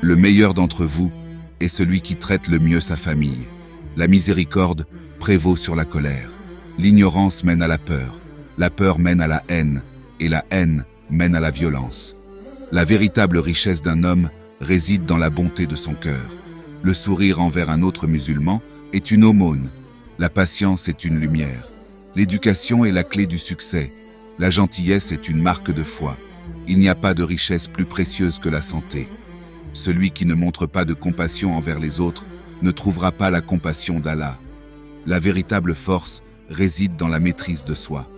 Le meilleur d'entre vous est celui qui traite le mieux sa famille. La miséricorde prévaut sur la colère. L'ignorance mène à la peur mène à la haine, et la haine mène à la violence. La véritable richesse d'un homme réside dans la bonté de son cœur. Le sourire envers un autre musulman est une aumône. La patience est une lumière. L'éducation est la clé du succès. La gentillesse est une marque de foi. Il n'y a pas de richesse plus précieuse que la santé. Celui qui ne montre pas de compassion envers les autres ne trouvera pas la compassion d'Allah. La véritable force réside dans la maîtrise de soi.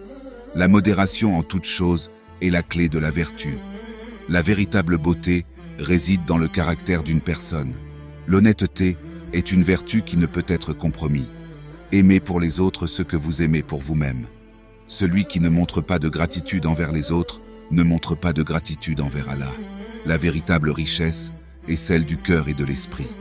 La modération en toute chose est la clé de la vertu. La véritable beauté réside dans le caractère d'une personne. L'honnêteté est une vertu qui ne peut être compromise. Aimez pour les autres ce que vous aimez pour vous-même. Celui qui ne montre pas de gratitude envers les autres ne montre pas de gratitude envers Allah. La véritable richesse est celle du cœur et de l'esprit.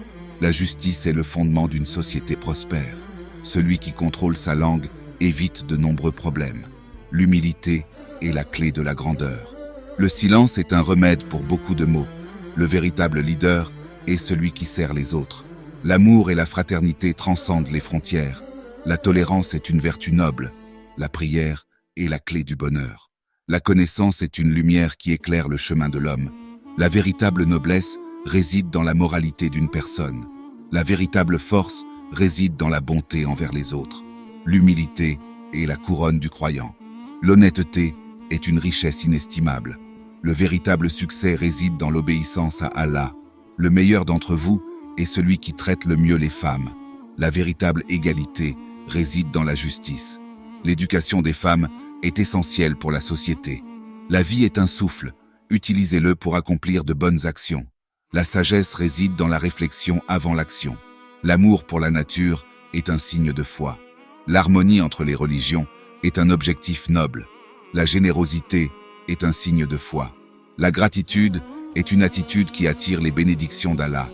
La justice est le fondement d'une société prospère. Celui qui contrôle sa langue évite de nombreux problèmes. L'humilité est la clé de la grandeur. Le silence est un remède pour beaucoup de maux. Le véritable leader est celui qui sert les autres. L'amour et la fraternité transcendent les frontières. La tolérance est une vertu noble. La prière est la clé du bonheur. La connaissance est une lumière qui éclaire le chemin de l'homme. La véritable noblesse réside dans la moralité d'une personne. La véritable force réside dans la bonté envers les autres. L'humilité est la couronne du croyant. L'honnêteté est une richesse inestimable. Le véritable succès réside dans l'obéissance à Allah. Le meilleur d'entre vous est celui qui traite le mieux les femmes. La véritable égalité réside dans la justice. L'éducation des femmes est essentielle pour la société. La vie est un souffle, utilisez-le pour accomplir de bonnes actions. La sagesse réside dans la réflexion avant l'action. L'amour pour la nature est un signe de foi. L'harmonie entre les religions est un objectif noble. La générosité est un signe de foi. La gratitude est une attitude qui attire les bénédictions d'Allah.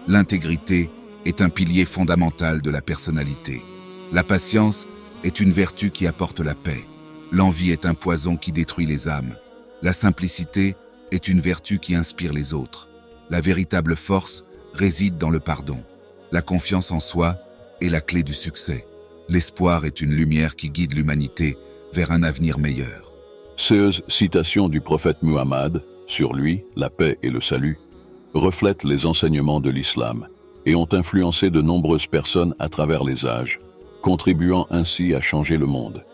L'intégrité est un pilier fondamental de la personnalité. La patience est une vertu qui apporte la paix. L'envie est un poison qui détruit les âmes. La simplicité est une vertu qui inspire les autres. La véritable force réside dans le pardon. La confiance en soi est la clé du succès. L'espoir est une lumière qui guide l'humanité vers un avenir meilleur. Ces citations du prophète Muhammad, sur lui, la paix et le salut, reflètent les enseignements de l'islam et ont influencé de nombreuses personnes à travers les âges, contribuant ainsi à changer le monde.